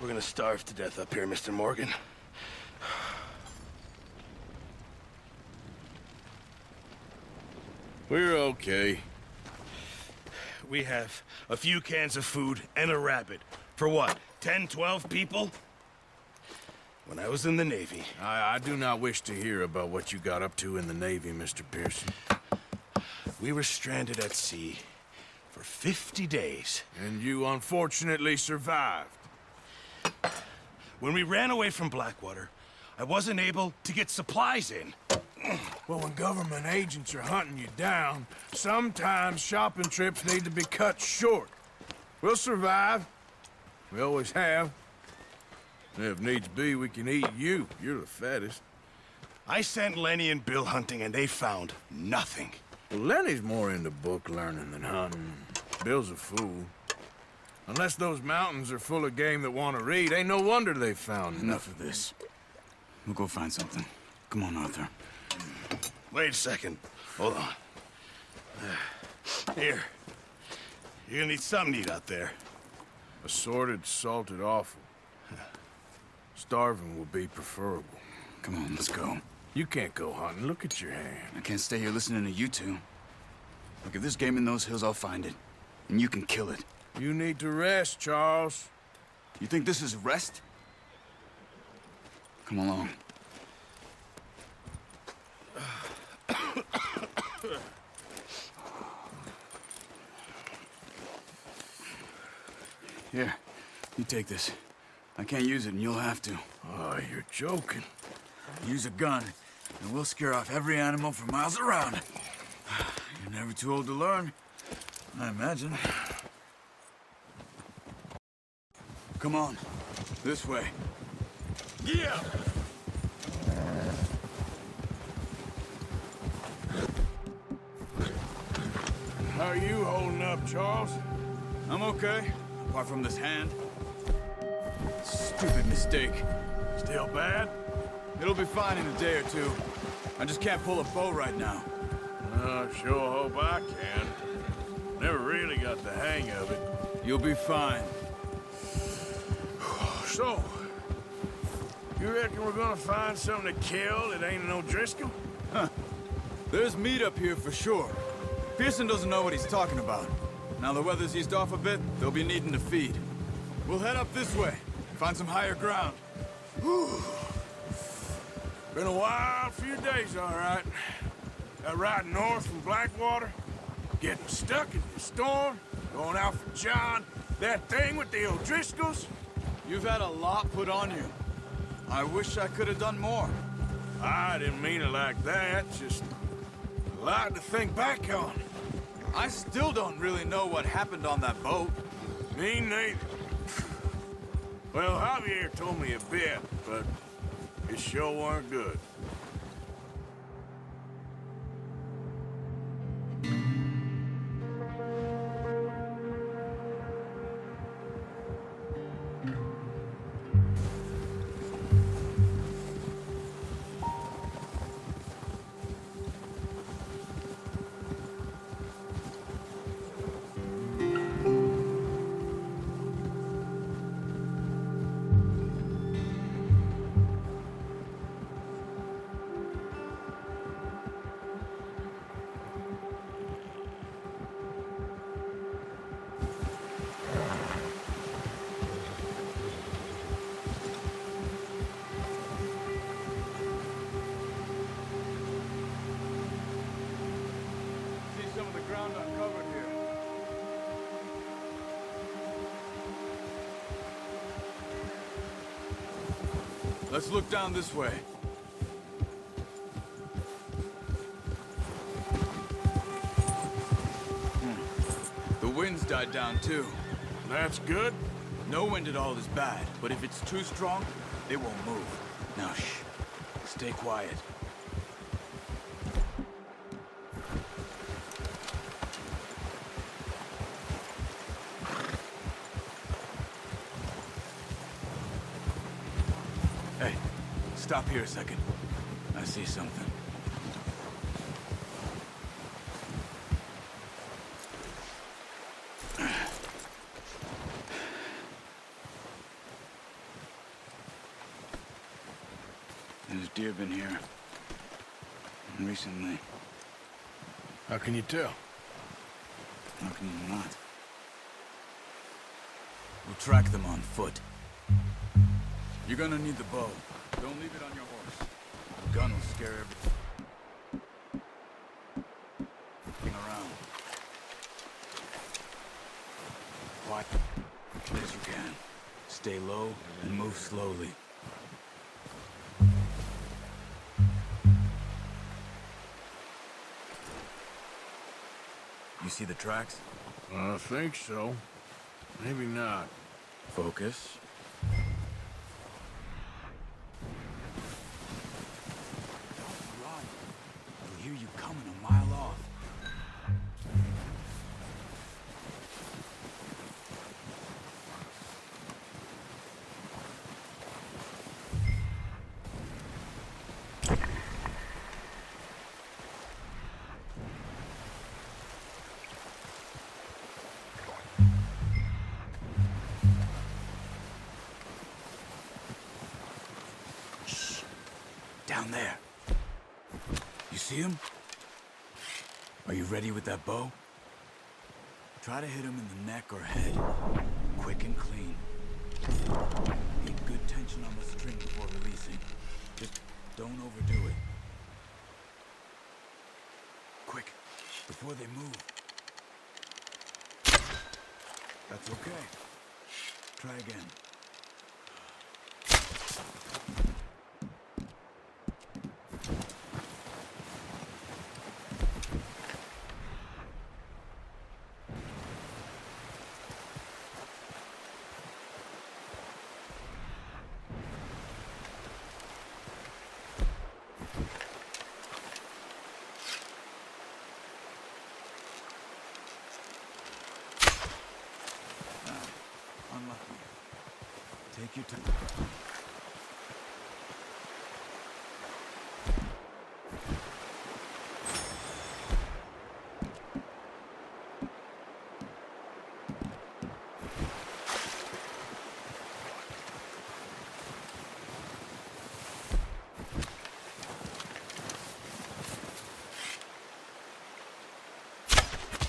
We're gonna starve to death up here, Mr. Morgan. We're okay. We have a few cans of food and a rabbit. For what, 10, 12 people? When I was in the Navy... I do not wish to hear about what you got up to in the Navy, Mr. Pearson. We were stranded at sea for 50 days. And you unfortunately survived. When we ran away from Blackwater, I wasn't able to get supplies in. Well, when government agents are hunting you down, sometimes shopping trips need to be cut short. We'll survive. We always have. And if needs be, we can eat you. You're the fattest. I sent Lenny and Bill hunting, and they found nothing. Well, Lenny's more into book learning than hunting. Bill's a fool. Unless those mountains are full of game that want to read, ain't no wonder they found Enough of this. We'll go find something. Come on, Arthur. Wait a second. Hold on. Here. You're gonna need something to eat out there. Assorted, salted offal. Starving will be preferable. Come on, let's go. You can't go hunting. Look at your hand. I can't stay here listening to you two. Look, if there's game in those hills, I'll find it. And you can kill it. You need to rest, Charles. You think this is rest? Come along. Here, you take this. I can't use it, and you'll have to. Oh, you're joking. Use a gun, and we'll scare off every animal for miles around. You're never too old to learn, I imagine. Come on, this way. Yeah! How are you holding up, Charles? I'm okay, apart from this hand. Stupid mistake. Still bad? It'll be fine in a day or two. I just can't pull a bow right now. Sure hope I can. Never really got the hang of it. You'll be fine. So, you reckon we're gonna find something to kill that ain't no Driscoll? Huh. There's meat up here for sure. Pearson doesn't know what he's talking about. Now the weather's eased off a bit, they'll be needing to feed. We'll head up this way, find some higher ground. Been a wild few days, all right. That ride north from Blackwater, getting stuck in the storm, going out for John, that thing with the O'Driscolls. You've had a lot put on you. I wish I could have done more. I didn't mean it like that, just a lot to think back on. I still don't really know what happened on that boat. Me neither. Well, Javier told me a bit, but it sure weren't good. Some of the ground uncovered here. Let's look down this way. The wind's died down too. That's good. No wind at all is bad, but if it's too strong, it won't move. Now shh. Stay quiet. Hey, stop here a second. I see something. There's deer been here. Recently. How can you tell? How can you not? We'll track them on foot. You're gonna need the bow. Don't leave it on your horse. The gun will scare everything around. Quiet as you can. Stay low and move slowly. You see the tracks? I think so. Maybe not. Focus. Don't run. They'll hear you coming a mile off. Down there. You see him? Are you ready with that bow? Try to hit him in the neck or head. Quick and clean. Keep good tension on the string before releasing. Just don't overdo it. Quick, before they move. That's okay. Try again. Unlucky. Take your time.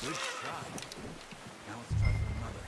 Good shot. Now let's try for another.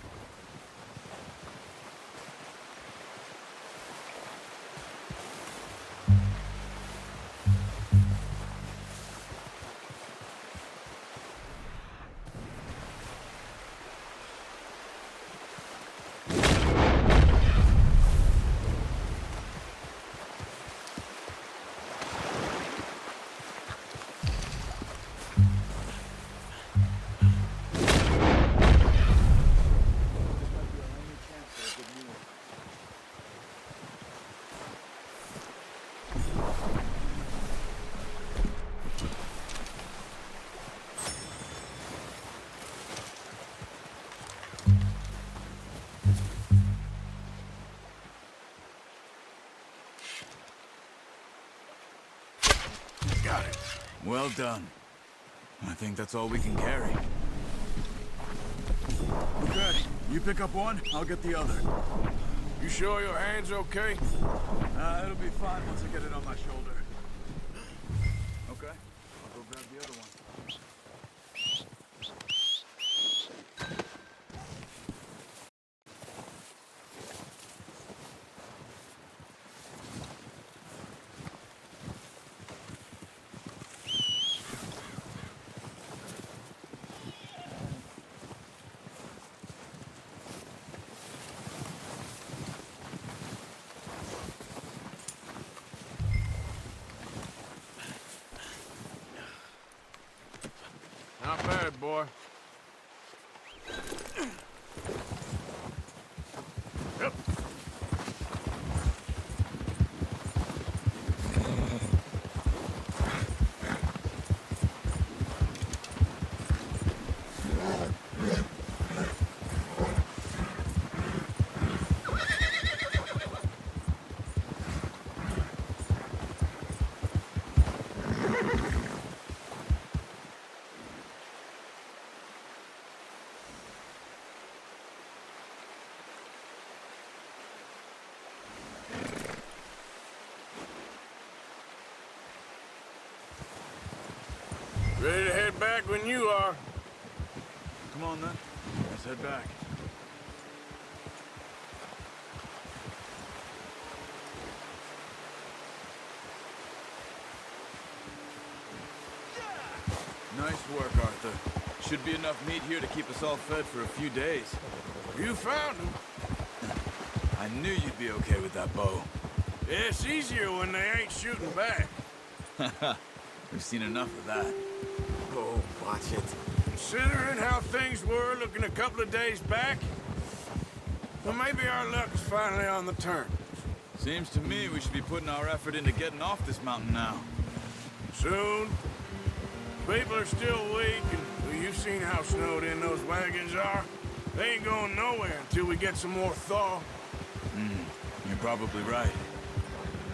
Got it. Well done. I think that's all we can carry. Okay, you pick up one, I'll get the other. You sure your hand's okay? It'll be fine once I get it on my shoulder. Okay, I'll go grab the other one. Not bad, boy. Yep. get back when you are. Come on, then. Let's head back. Nice work, Arthur. Should be enough meat here to keep us all fed for a few days. You found him. I knew you'd be okay with that bow. Yeah, it's easier when they ain't shooting back. We've seen enough of that. Oh, watch it. Considering how things were looking a couple of days back, well, maybe our luck is finally on the turn. Seems to me we should be putting our effort into getting off this mountain now. Soon. People are still weak, and well, you've seen how snowed in those wagons are. They ain't going nowhere until we get some more thaw. You're probably right.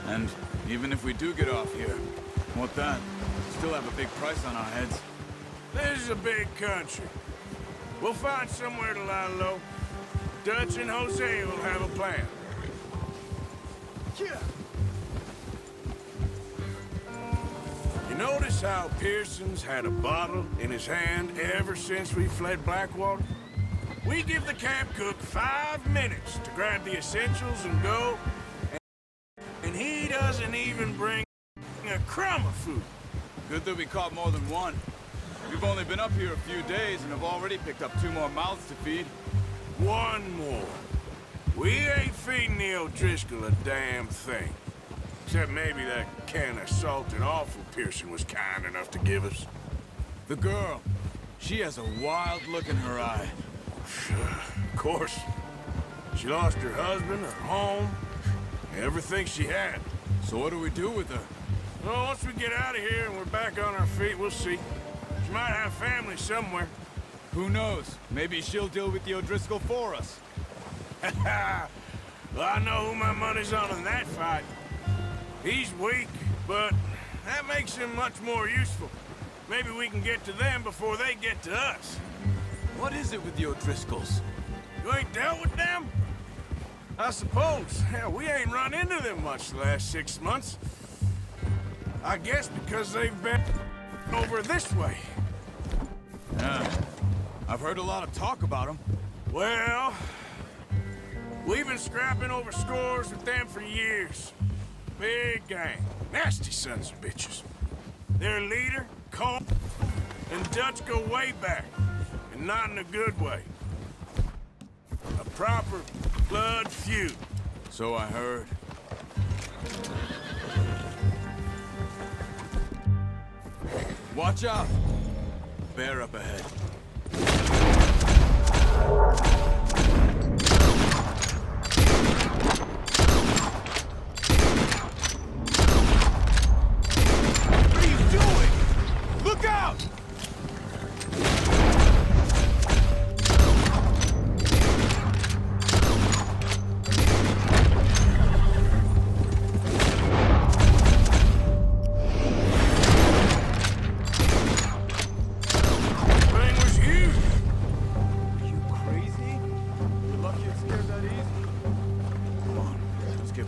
And even if we do get off here, what then? Still have a big price on our heads. This is a big country. We'll find somewhere to lie low. Dutch and Jose will have a plan. You notice how Pearson's had a bottle in his hand ever since we fled Blackwater? We give the camp cook 5 minutes to grab the essentials and go, and he doesn't even bring a crumb of food. Good that we caught more than one. We've only been up here a few days and have already picked up 2 more mouths to feed. One more. We ain't feeding the O'Driscoll a damn thing. Except maybe that can of salted offal Pearson was kind enough to give us. The girl. She has a wild look in her eye. Of course. She lost her husband, her home, everything she had. So what do we do with her? Well, once we get out of here and we're back on our feet, we'll see. She might have family somewhere. Who knows? Maybe she'll deal with the O'Driscoll for us. Well, I know who my money's on in that fight. He's weak, but that makes him much more useful. Maybe we can get to them before they get to us. What is it with the O'Driscolls? You ain't dealt with them? I suppose. Hell, we ain't run into them much the last 6 months. I guess because they've been over this way. Yeah. I've heard a lot of talk about them. Well, we've been scrapping over scores with them for years. Big gang. Nasty sons of bitches. Their leader, Cole, and Dutch go way back. And not in a good way. A proper blood feud. So I heard. Watch out! Bear up ahead. What are you doing? Look out!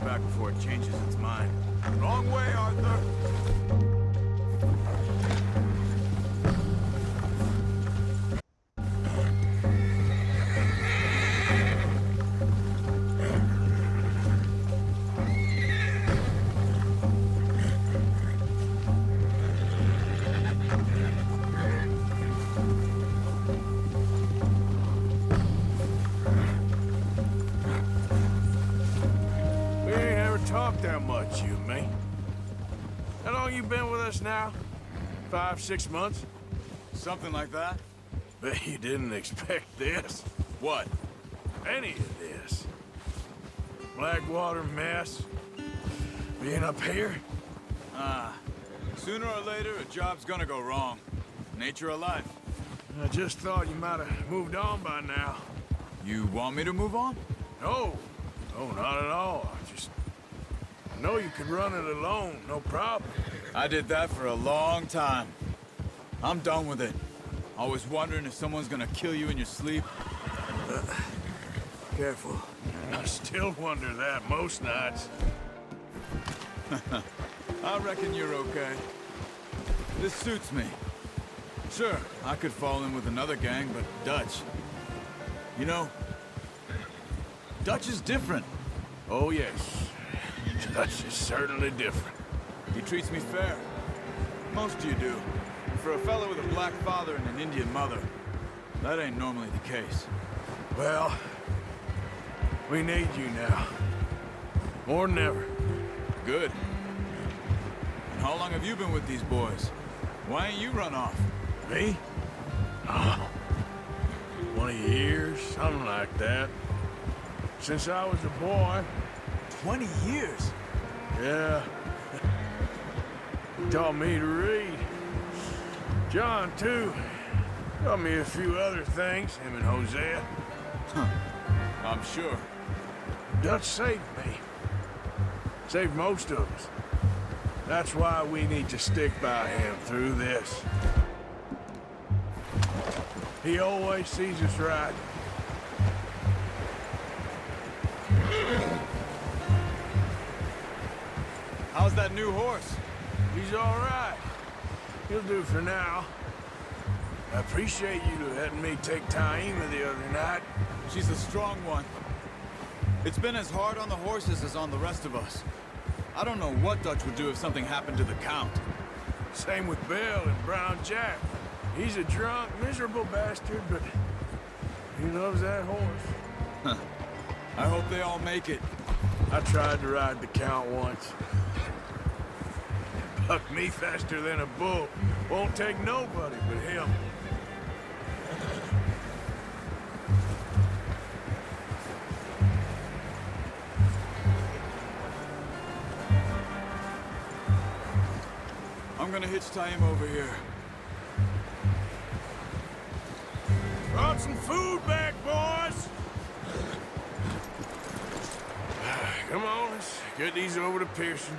Before it changes its mind. Wrong way, Arthur! Talk that much, you and me. How long you been with us now? 5, 6 months? Something like that? Bet you didn't expect this. What? Any of this. Blackwater mess. Being up here. Sooner or later, a job's gonna go wrong. Nature of life. I just thought you might have moved on by now. You want me to move on? No. No, not at all. I know you could run it alone, no problem. I did that for a long time. I'm done with it. Always wondering if someone's gonna kill you in your sleep. Careful. I still wonder that most nights. I reckon you're okay. This suits me. Sure, I could fall in with another gang, but Dutch... You know, Dutch is different. Oh, yes. Dutch is certainly different. He treats me fair. Most of you do. And for a fellow with a black father and an Indian mother, that ain't normally the case. Well, we need you now. More than ever. Good. And how long have you been with these boys? Why ain't you run off? Me? Oh, 20 years, something like that. Since I was a boy. 20 years? Yeah. He taught me to read. John, too. Taught me a few other things, him and Hosea. I'm sure. Dutch saved me. Saved most of us. That's why we need to stick by him through this. He always sees us right. How's that new horse? He's all right. He'll do for now. I appreciate you letting me take Taima the other night. She's a strong one. It's been as hard on the horses as on the rest of us. I don't know what Dutch would do if something happened to the Count. Same with Bill and Brown Jack. He's a drunk, miserable bastard, but he loves that horse. I hope they all make it. I tried to ride the Count once. Bucked me faster than a bull. Won't take nobody but him. I'm gonna hitch Taima over here. Brought some food back, boys! Come on, let's get these over to Pearson.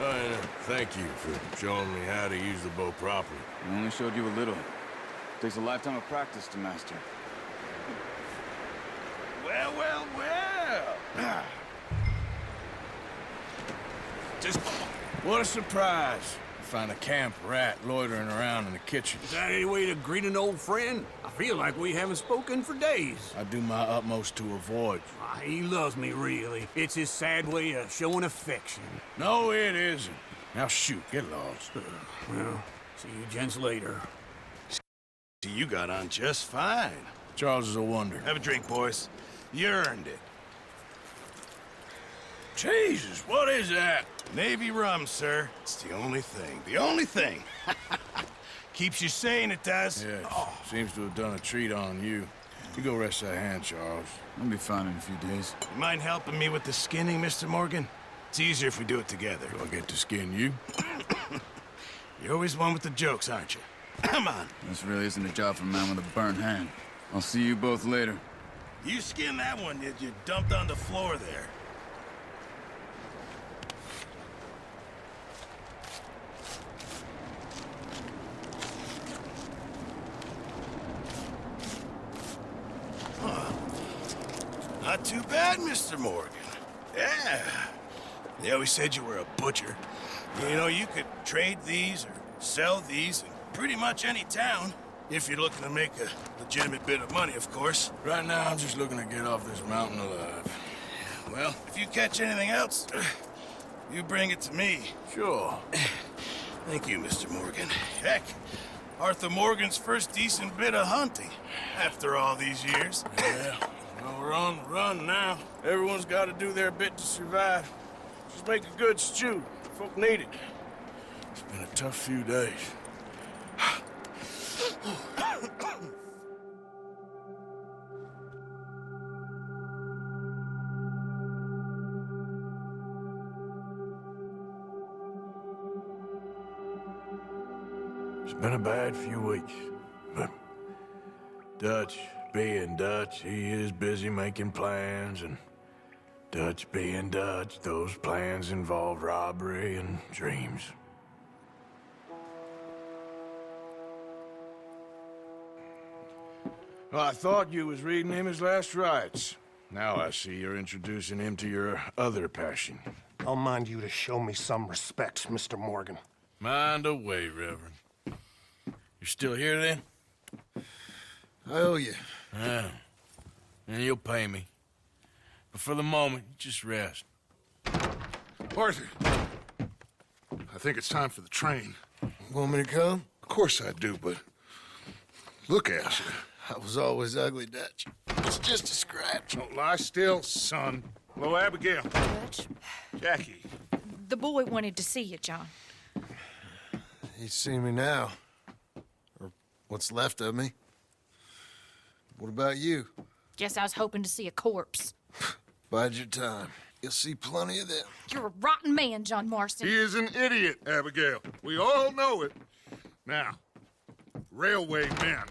And thank you for showing me how to use the bow properly. I only showed you a little. Takes a lifetime of practice to master. Well, well, well. Just... What a surprise. Find a camp rat loitering around in the kitchen. Is that any way to greet an old friend? I feel like we haven't spoken for days. I do my utmost to avoid you. He loves me, really. It's his sad way of showing affection. No, it isn't. Now shoot, get lost. Well, see you gents later. You got on just fine. Charles is a wonder. Have a drink, boys. You earned it. Jesus, what is that? Navy rum, sir. It's the only thing. The only thing. Keeps you sane, it does. Yes, seems to have done a treat on you. You go rest that hand, Charles. I'll be fine in a few days. You mind helping me with the skinning, Mr. Morgan? It's easier if we do it together. Do I get to skin you? You're always one with the jokes, aren't you? Come on. This really isn't a job for a man with a burnt hand. I'll see you both later. You skinned that one that you dumped on the floor there. Not too bad, Mr. Morgan. Yeah. They always said you were a butcher. You know, you could trade these or sell these in pretty much any town. If you're looking to make a legitimate bit of money, of course. Right now, I'm just looking to get off this mountain alive. Well, if you catch anything else, you bring it to me. Sure. Thank you, Mr. Morgan. Heck, Arthur Morgan's first decent bit of hunting after all these years. Yeah. Well, we're on the run now. Everyone's got to do their bit to survive. Just make a good stew. Folk need it. It's been a tough few days. It's been a bad few weeks, but Dutch being Dutch, he is busy making plans, and Dutch being Dutch, those plans involve robbery and dreams. Well, I thought you was reading him his last rites. Now I see you're introducing him to your other passion. I'll mind you to show me some respect, Mr. Morgan. Mind away, Reverend. You're still here, then? I owe you. Yeah. And you'll pay me. But for the moment, just rest. Arthur, I think it's time for the train. Want me to come? Of course I do, but look at you. I was always ugly, Dutch. It's just a scratch. Don't lie still, son. Hello, Abigail. Dutch, Jackie. the boy wanted to see you, John. He's seen me now. Or what's left of me. What about you? Guess I was hoping to see a corpse. Bide your time. You'll see plenty of them. You're a rotten man, John Marston. He is an idiot, Abigail. We all know it. Now, railway men.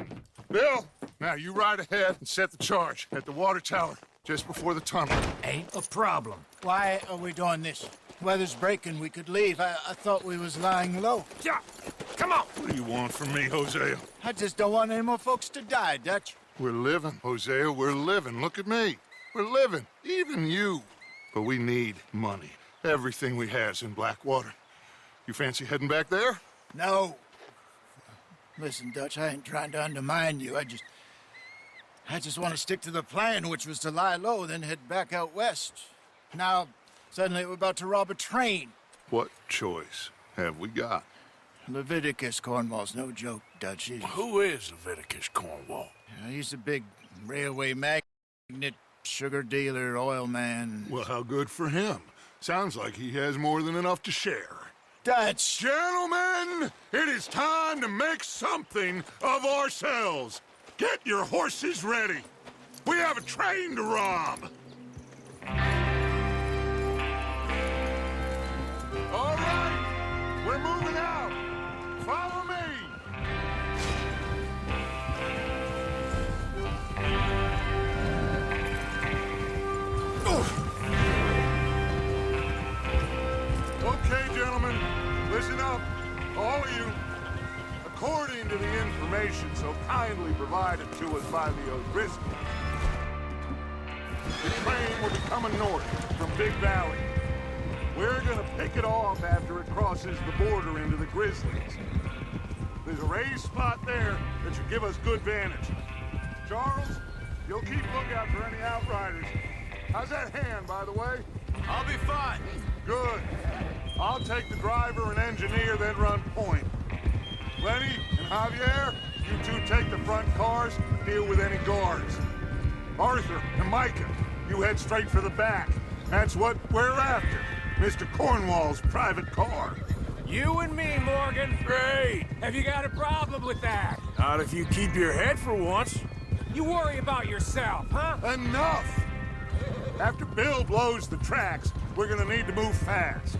Bill, now you ride ahead and set the charge at the water tower just before the tunnel. Ain't a problem. Why are we doing this? Weather's breaking. We could leave. I thought we was lying low. Yeah, come on. What do you want from me, Hosea? I just don't want any more folks to die, Dutch. We're living, Hosea. We're living. Look at me. We're living. Even you. But we need money. Everything we has in Blackwater. You fancy heading back there? No. Listen, Dutch, I ain't trying to undermine you. I just want to stick to the plan, which was to lie low, then head back out west. Now, suddenly we're about to rob a train. What choice have we got? Leviticus Cornwall's no joke, Dutch. Who is Leviticus Cornwall? He's a big railway magnate, sugar dealer, oil man. Well, how good for him. Sounds like he has more than enough to share. Dutch! Gentlemen, it is time to make something of ourselves. Get your horses ready. We have a train to rob. All right, we're moving out. Follow me. Okay, gentlemen, listen up, all of you. According to the information so kindly provided to us by the O'Driscolls, the train will be coming north from Big Valley. We're gonna pick it off after it crosses the border into the Grizzlies. There's a raised spot there that should give us good vantage. Charles, you'll keep lookout for any outriders. How's that hand, by the way? I'll be fine. Good. I'll take the driver and engineer, then run point. Lenny and Javier, you two take the front cars, deal with any guards. Arthur and Micah, you head straight for the back. That's what we're after. Mr. Cornwall's private car. You and me, Morgan. Great! Have you got a problem with that? Not if you keep your head for once. You worry about yourself, huh? Enough! After Bill blows the tracks, we're gonna need to move fast.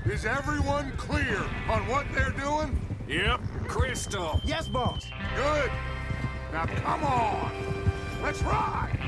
Is everyone clear on what they're doing? Yep. Crystal. Yes, boss. Good. Now come on. Let's ride.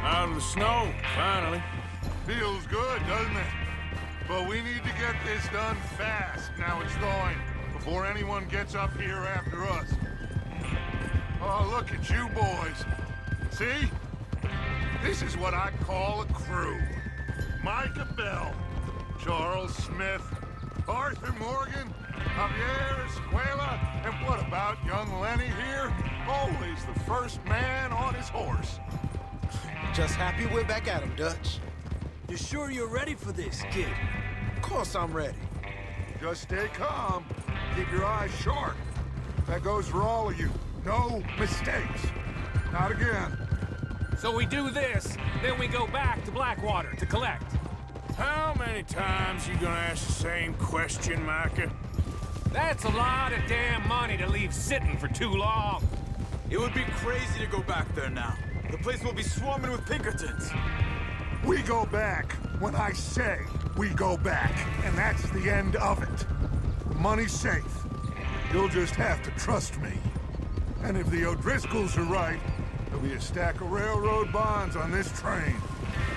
Out of the snow, finally. Feels good, doesn't it? But we need to get this done fast. Now it's thawing, before anyone gets up here after us. Oh, look at you boys. See? This is what I call a crew. Micah Bell, Charles Smith, Arthur Morgan, Javier Escuela, and what about young Lenny here? Always the first man on his horse. Just happy we're back at him, Dutch. You sure you're ready for this, kid? Of course I'm ready. Just stay calm. Keep your eyes sharp. That goes for all of you. No mistakes. Not again. So we do this, then we go back to Blackwater to collect. How many times you gonna ask the same question, Micah? That's a lot of damn money to leave sitting for too long. It would be crazy to go back there now. The place will be swarming with Pinkertons. We go back when I say we go back, and that's the end of it. The money's safe. You'll just have to trust me. And if the O'Driscolls are right, there'll be a stack of railroad bonds on this train.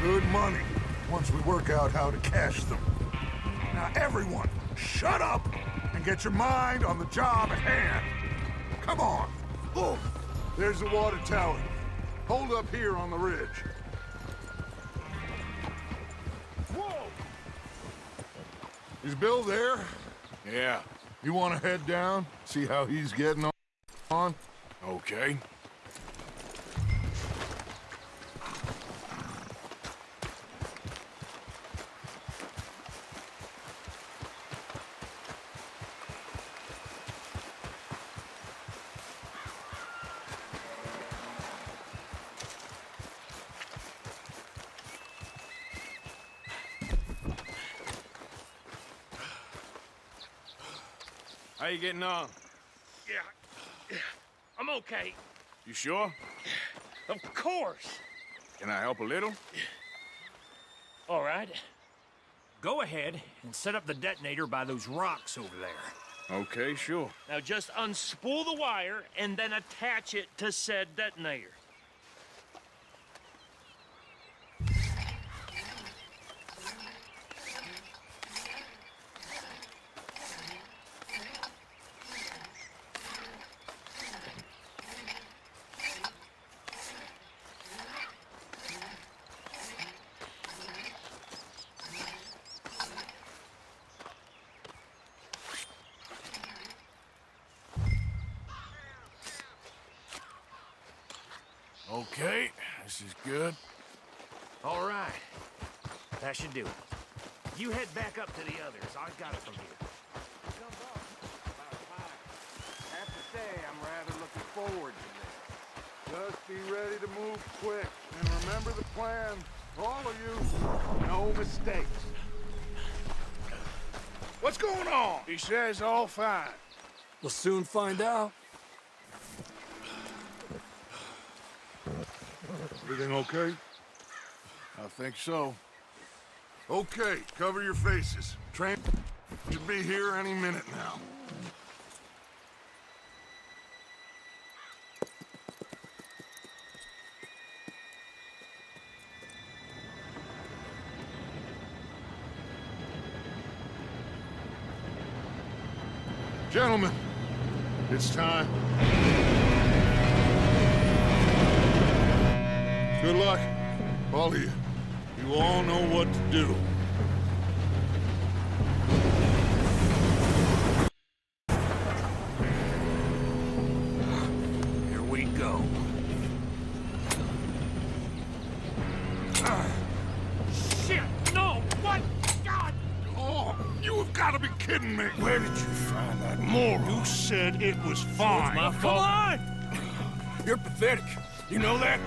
Good money, once we work out how to cash them. Now everyone, shut up and get your mind on the job at hand. Come on. Oh, there's the water tower. Hold up here on the ridge. Whoa! Is Bill there? Yeah. You want to head down, see how he's getting on? Okay. How you getting on? Yeah, I'm okay. You sure? Of course. Can I help a little? All right. Go ahead and set up the detonator by those rocks over there. Okay, sure. Now just unspool the wire and then attach it to said detonator. Okay, this is good. All right. That should do it. You head back up to the others. I got it from here. Have to say, I'm rather looking forward to this. Just be ready to move quick, and remember the plan. All of you, no mistakes. What's going on? He says all fine. We'll soon find out. Everything okay? I think so. Okay, cover your faces. Train should be here any minute now. Gentlemen, it's time. Good luck, all of you. You all know what to do. Here we go. Shit! No! What? God! Oh, you have got to be kidding me. Where did you find that moron? You said it was fine. My fault. Come on! You're pathetic. You know that?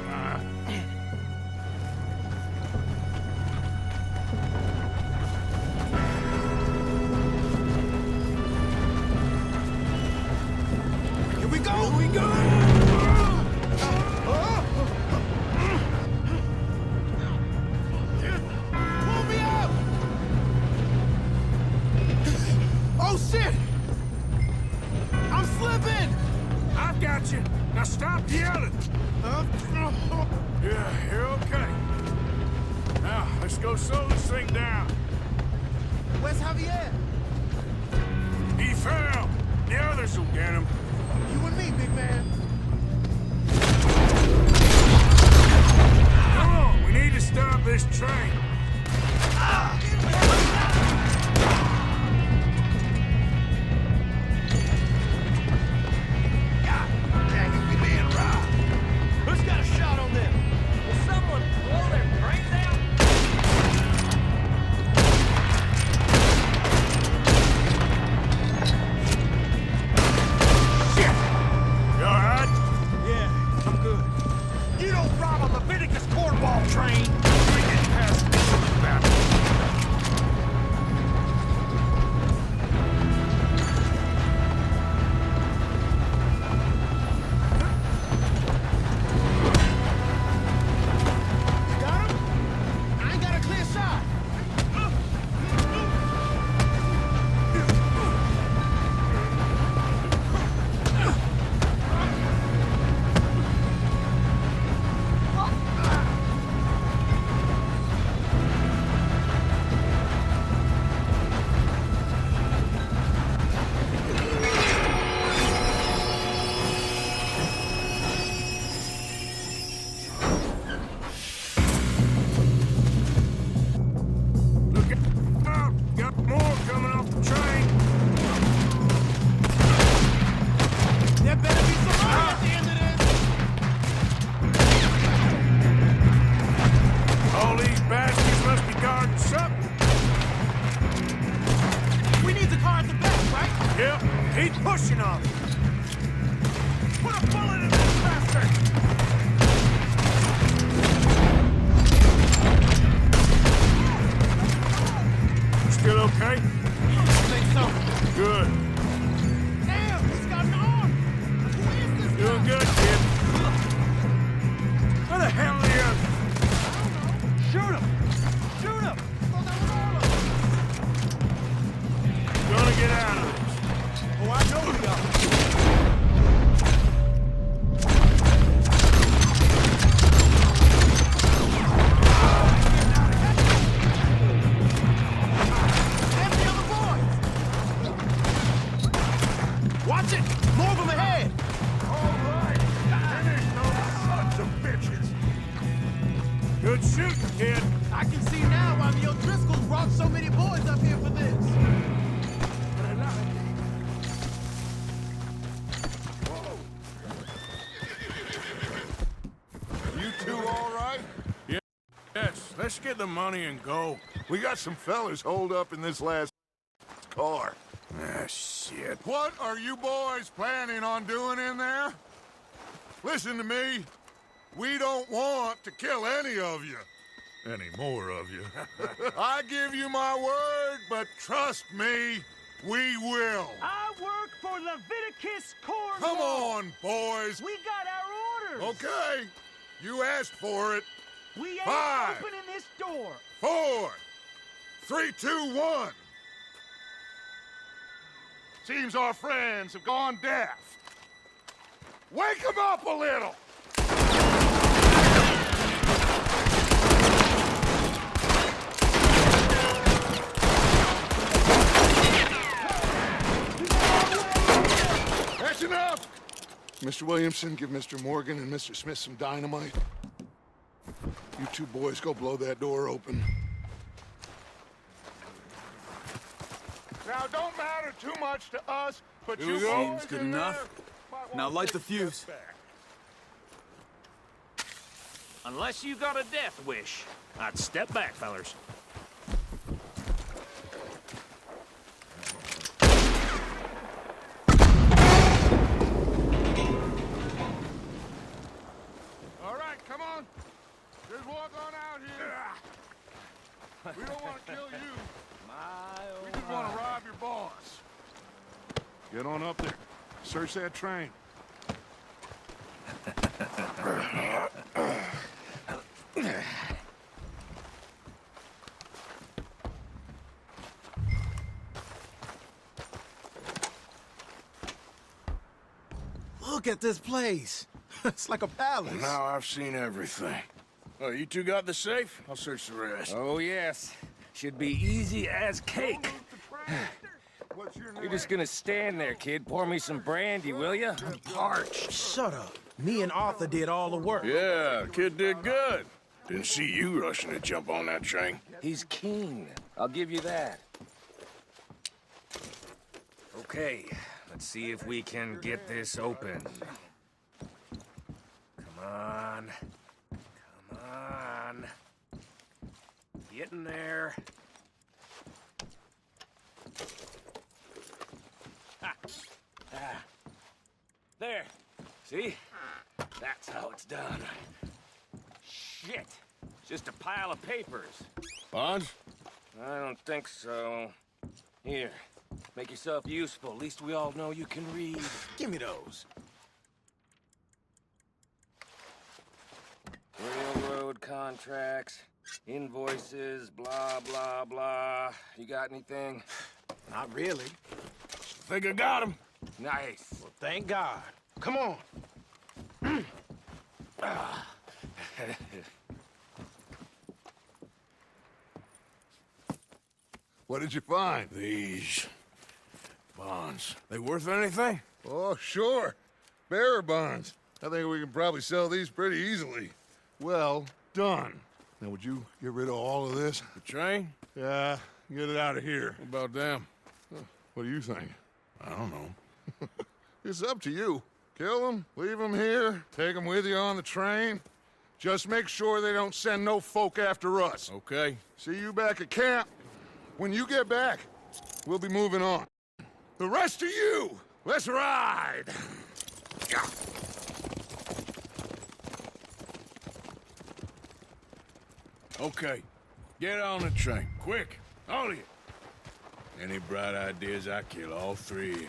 Here we go! Here we go! Pull me up! Oh, shit! I'm slipping! I've got you. Now stop yelling. Yeah, you're okay. Now, let's go slow this thing down. Where's Javier? He fell. The others will get him. You and me, big man. Come on, we need to stop this train. Who's got a shot on them? Will someone blow their brains out? You all right? Yeah, I'm good. You don't rob a Leviticus cornball train! We get past this battle. Yep, keep pushing on it. Put a bullet in this bastard! Still okay? I think so. Good. Damn, he's got an arm! Who is this Doing good, kid. Where the hell are the others? Shoot him! Shoot him! Gonna get out of this. Oh, I know we are. Empty on the boys! Watch it! More of them ahead! All right! Finish those sons of bitches! Good shooting, kid. I can see now why the O'Driscolls brought so many boys up here for this. You two all right? Yes, let's get the money and go. We got some fellas holed up in this last car. Ah, shit. What are you boys planning on doing in there? Listen to me. We don't want to kill any of you. Any more of you. I give you my word, but trust me, we will. I work for Leviticus Cornwall. Come on, boys. We got our orders. Okay. You asked for it. We ain't 5, opening this door. 4, 3, 2, 1. Seems our friends have gone deaf. Wake them up a little. That's enough. Mr. Williamson, give Mr. Morgan and Mr. Smith some dynamite. You two boys go blow that door open. Now, don't matter too much to us, but Here you we go. boys Seems good in enough. there might Now want light to the take a fuse. step back. Unless you got a death wish, I'd step back, fellers. All right, come on. Just walk on out here. We don't want to kill you. We just want to rob your boss. Get on up there. Search that train. Look at this place. It's like a palace. Now I've seen everything. Oh, you two got the safe? I'll search the rest. Oh, yes. Should be easy as cake. What's your name? You're just gonna stand there, kid. Pour me some brandy, will ya? I'm parched. Shut up. Me and Arthur did all the work. Yeah, kid did good. Didn't see you rushing to jump on that train. He's keen. I'll give you that. Okay, let's see if we can get this open. Come on. Come on. Get in there. There. See? That's how it's done. Shit. Just a pile of papers. Bonds? I don't think so. Here. Make yourself useful. At least we all know you can read. Give me those. Railroad contracts, invoices, blah, blah, blah. You got anything? Not really. Think I got him. Nice. Well, thank God. Come on. What did you find? These bonds. They worth anything? Oh, sure. Bearer bonds. I think we can probably sell these pretty easily. Well done. Now, would you get rid of all of this? The train? Yeah, get it out of here. What about them? What do you think? I don't know. It's up to you. Kill them, leave them here, take them with you on the train. Just make sure they don't send no folk after us. Okay. See you back at camp. When you get back, we'll be moving on. The rest of you, let's ride! Okay, get on the train, quick, all of you. Any bright ideas, I kill all three of you.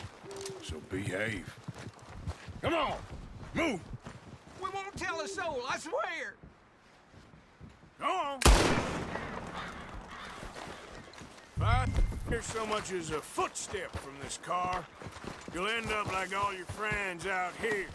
So behave. Come on, move! We won't tell a soul, I swear. Go on! If I hear so much as a footstep from this car, you'll end up like all your friends out here.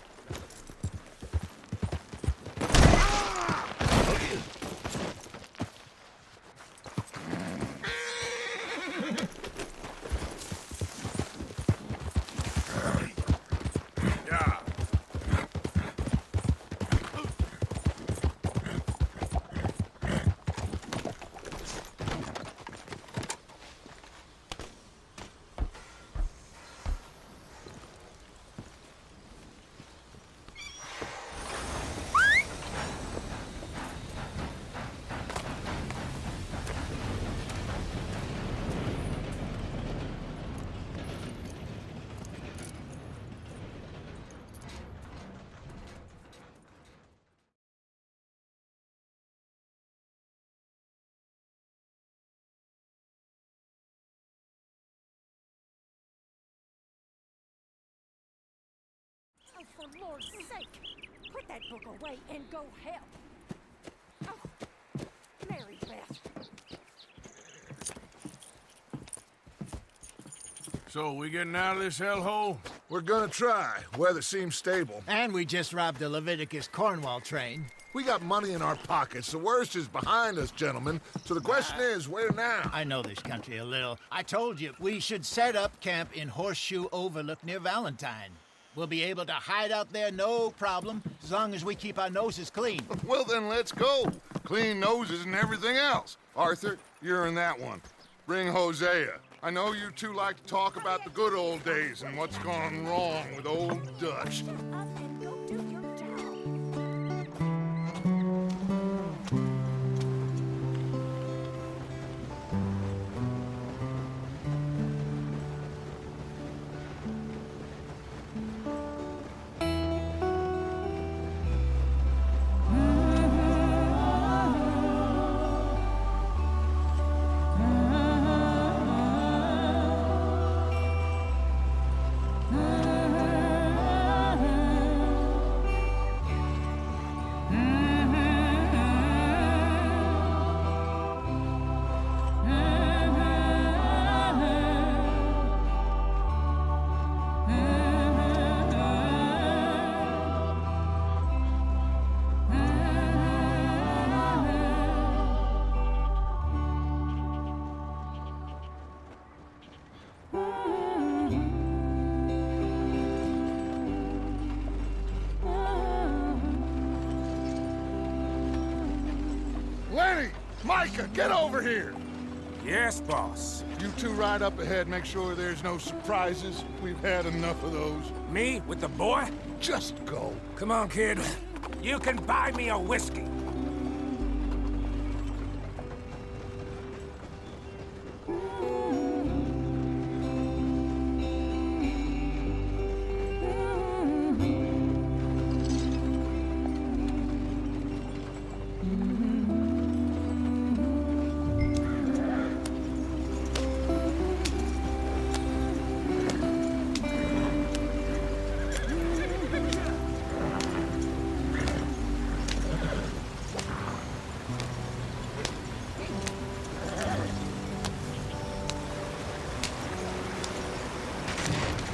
Oh, for Lord's sake, put that book away and go help. Oh, Mary Beth. So, we getting out of this hellhole? We're gonna try. Weather seems stable. And we just robbed the Leviticus Cornwall train. We got money in our pockets. The worst is behind us, gentlemen. So the question is, where now? I know this country a little. I told you, we should set up camp in Horseshoe Overlook near Valentine. We'll be able to hide out there, no problem, as long as we keep our noses clean. Well, then let's go. Clean noses and everything else. Arthur, you're in that one. Bring Hosea. I know you two like to talk about the good old days and what's gone wrong with old Dutch. Up and go do your job. Lenny! Micah, get over here! Yes, boss. You two ride up ahead, make sure there's no surprises. We've had enough of those. Me with the boy? Just go. Come on, kid. You can buy me a whiskey.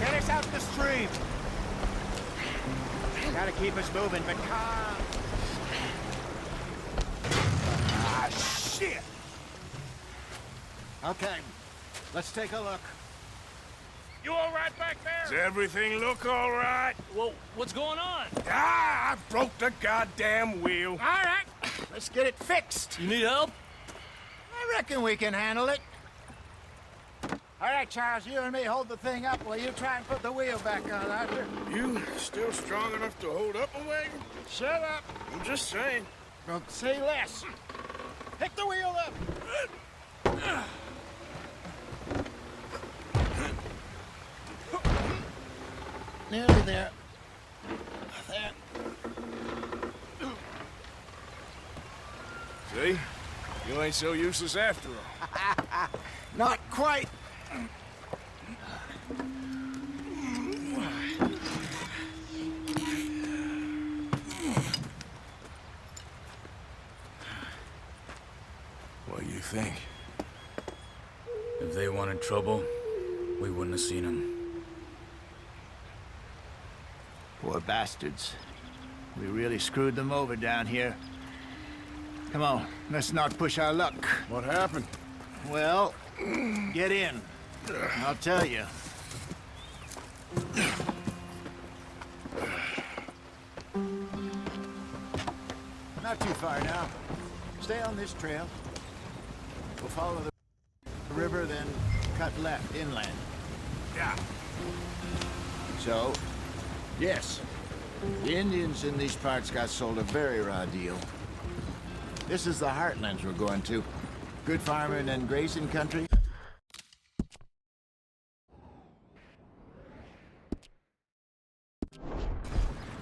Get us out the stream. Gotta keep us moving, but calm. Ah, shit! Okay, let's take a look. You all right back there? Does everything look all right? Well, what's going on? Ah, I broke the goddamn wheel. All right, let's get it fixed. You need help? I reckon we can handle it. All right, Charles, you and me hold the thing up while you try and put the wheel back on, Arthur. You still strong enough to hold up a wagon? Shut up. I'm just saying. Well, say less. Pick the wheel up. nearly there. There. See? You ain't so useless after all. Not quite. What do you think? If they wanted trouble, we wouldn't have seen them. Poor bastards. We really screwed them over down here. Come on, let's not push our luck. What happened? Well, get in. I'll tell you. Not too far now. Stay on this trail. We'll follow the river, then cut left inland. Yeah. So, yes, the Indians in these parts got sold a very raw deal. This is the heartlands we're going to. Good farming and grazing country.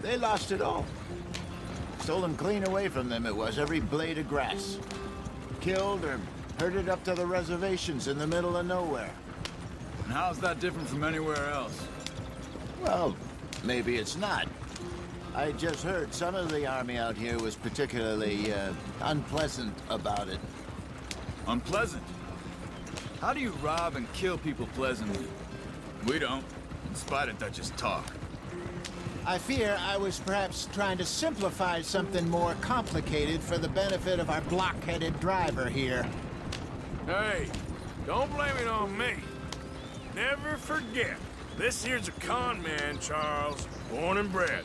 They lost it all. Stolen clean away from them it was, every blade of grass. Killed or herded up to the reservations in the middle of nowhere. And how's that different from anywhere else? Well, maybe it's not. I just heard some of the army out here was particularly, unpleasant about it. Unpleasant? How do you rob and kill people pleasantly? We don't, in spite of Dutch's talk. I fear I was perhaps trying to simplify something more complicated for the benefit of our block-headed driver here. Hey, don't blame it on me. Never forget, this here's a con man, Charles, born and bred.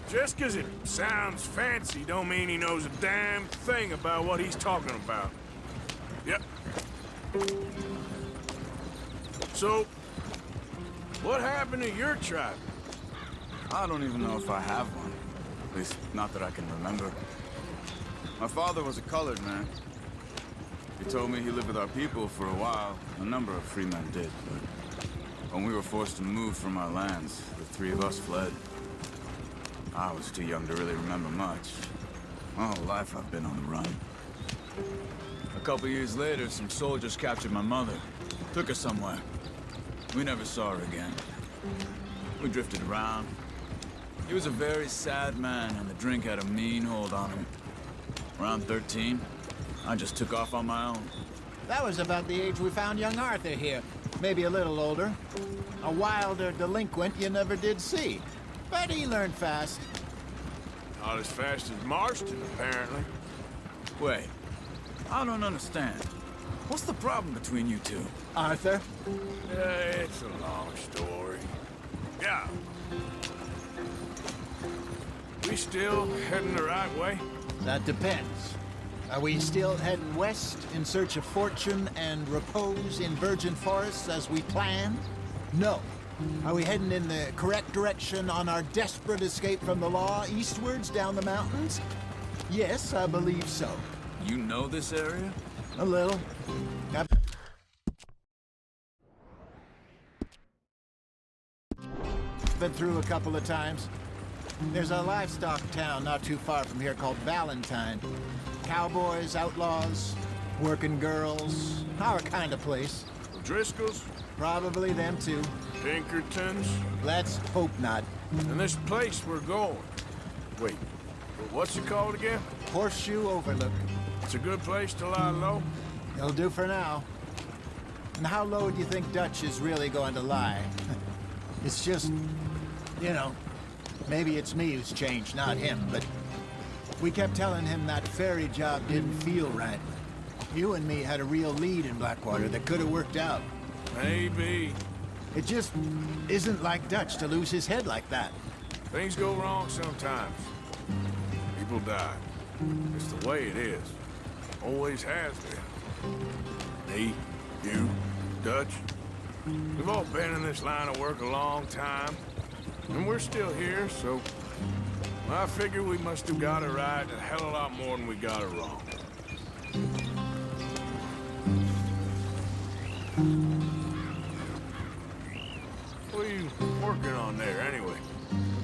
Just 'cause it sounds fancy don't mean he knows a damn thing about what he's talking about. Yep. So, what happened to your tribe? I don't even know if I have one. At least, not that I can remember. My father was a colored man. He told me he lived with our people for a while. A number of free men did, but when we were forced to move from our lands, the three of us fled. I was too young to really remember much. My whole life I've been on the run. A couple years later, some soldiers captured my mother. Took her somewhere. We never saw her again. We drifted around. He was a very sad man, and the drink had a mean hold on him. Around 13, I just took off on my own. That was about the age we found young Arthur here. Maybe a little older. A wilder delinquent you never did see. But he learned fast. Not as fast as Marston, apparently. Wait, I don't understand. What's the problem between you two? Arthur? It's a long story. Yeah. We still heading the right way? That depends. Are we still heading west in search of fortune and repose in virgin forests as we planned? No. Are we heading in the correct direction on our desperate escape from the law eastwards down the mountains? Yes, I believe so. You know this area? A little. I've been through a couple of times. There's a livestock town not too far from here called Valentine. Cowboys, outlaws, working girls, our kind of place. Driscoll's? Probably them too. Pinkertons? Let's hope not. And this place we're going. Wait, what's it called again? Horseshoe Overlook. It's a good place to lie low? It'll do for now. And how low do you think Dutch is really going to lie? It's just, you know, maybe it's me who's changed, not him, but we kept telling him that ferry job didn't feel right. You and me had a real lead in Blackwater that could have worked out. Maybe. It just isn't like Dutch to lose his head like that. Things go wrong sometimes. People die. It's the way it is. Always has been. Me, you, Dutch. We've all been in this line of work a long time. And we're still here, so I figure we must have got it right a hell of a lot more than we got it wrong. What are you working on there, anyway?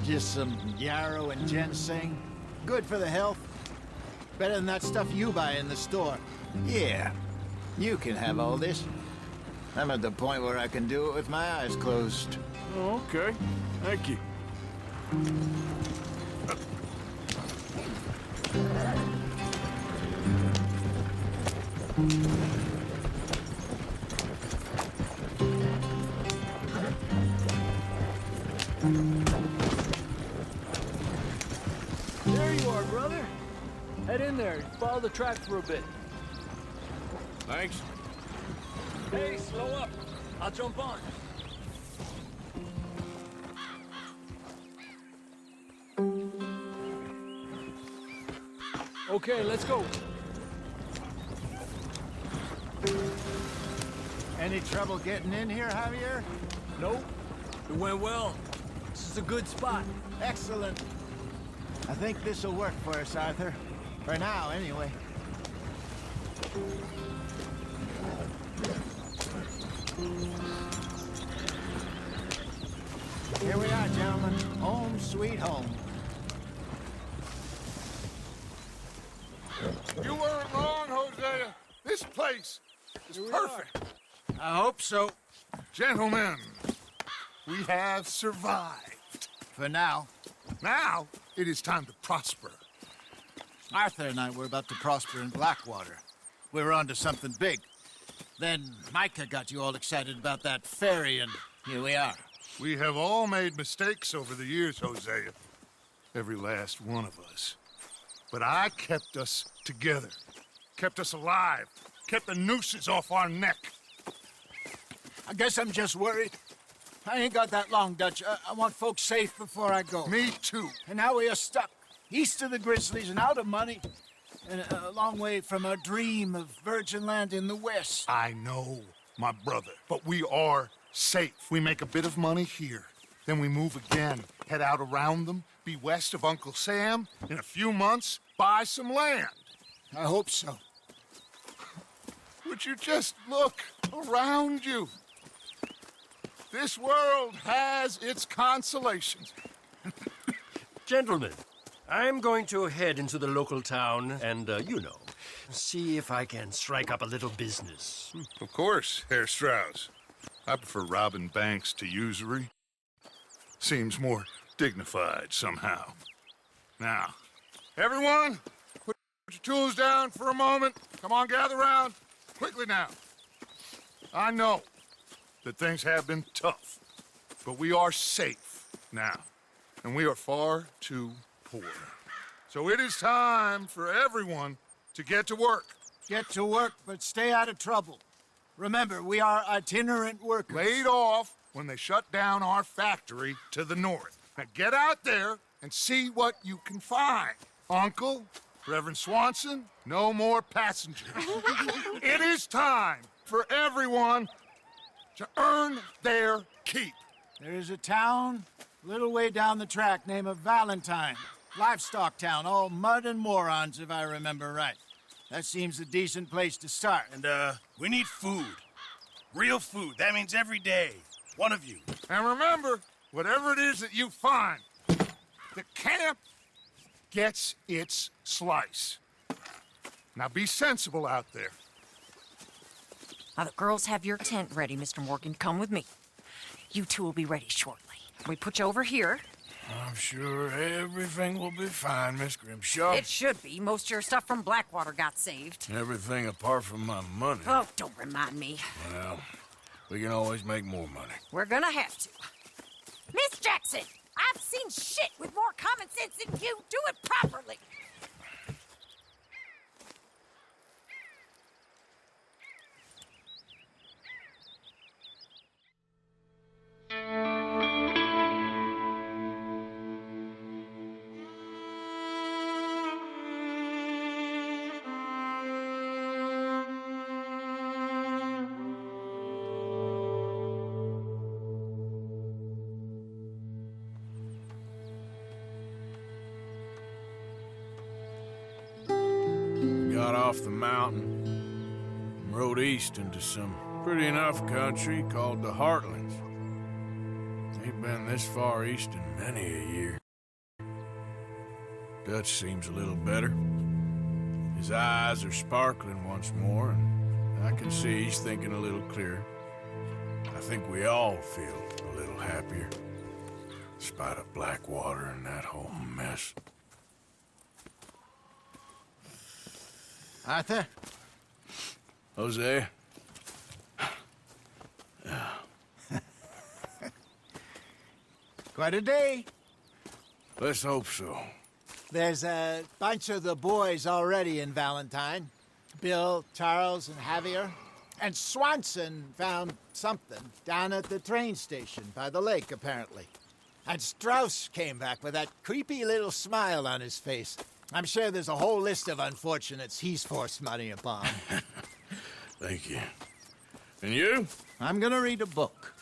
Just some yarrow and ginseng. Good for the health. Better than that stuff you buy in the store. Yeah, you can have all this. I'm at the point where I can do it with my eyes closed. Oh, okay. Thank you. There you are, brother. Head in there and follow the track for a bit. Thanks. Hey, slow up. I'll jump on. Okay, let's go. Any trouble getting in here, Javier? Nope. It went well. This is a good spot. Excellent. I think this'll work for us, Arthur. For now, anyway. Here we are, gentlemen. Home sweet home. You weren't wrong, Hosea. This place is perfect. I hope so. Gentlemen, we have survived. For now. Now, it is time to prosper. Arthur and I were about to prosper in Blackwater. We were onto something big. Then Micah got you all excited about that ferry, and here we are. We have all made mistakes over the years, Hosea. Every last one of us. But I kept us together. Kept us alive. Kept the nooses off our neck. I guess I'm just worried. I ain't got that long, Dutch. I want folks safe before I go. Me too. And now we are stuck, east of the Grizzlies and out of money, and a long way from our dream of virgin land in the west. I know, my brother, but we are safe. We make a bit of money here, then we move again, head out around them, be west of Uncle Sam, in a few months, buy some land. I hope so. Would you just look around you? This world has its consolations. Gentlemen, I'm going to head into the local town and, see if I can strike up a little business. Of course, Herr Strauss. I prefer robbing banks to usury. Seems more dignified somehow. Now, everyone, put your tools down for a moment. Come on, gather round. Quickly now. I know that things have been tough, but we are safe now, and we are far too poor. So it is time for everyone to get to work. Get to work, but stay out of trouble. Remember, we are itinerant workers. Laid off when they shut down our factory to the north. Now get out there and see what you can find. Uncle, Reverend Swanson, no more passengers. It is time for everyone to earn their keep. There is a town a little way down the track named Valentine. Livestock town, all mud and morons, if I remember right. That seems a decent place to start. And, we need food. Real food. That means every day. One of you. And remember, whatever it is that you find, the camp gets its slice. Now be sensible out there. Now, the girls have your tent ready, Mr. Morgan. Come with me. You two will be ready shortly. We put you over here. I'm sure everything will be fine, Miss Grimshaw. It should be. Most of your stuff from Blackwater got saved. Everything apart from my money. Oh, don't remind me. Well, we can always make more money. We're gonna have to. Miss Jackson, I've seen shit with more common sense than you. Do it properly. Got off the mountain and rode east into some pretty enough country called the Heartlands. Ain't been this far east in many a year. Dutch seems a little better. His eyes are sparkling once more, and I can see he's thinking a little clearer. I think we all feel a little happier, in spite of Blackwater and that whole mess. Arthur? Jose? Quite a day. Let's hope so. There's a bunch of the boys already in Valentine. Bill, Charles, and Javier. And Swanson found something down at the train station by the lake, apparently. And Strauss came back with that creepy little smile on his face. I'm sure there's a whole list of unfortunates he's forced money upon. Thank you. And you? I'm gonna read a book.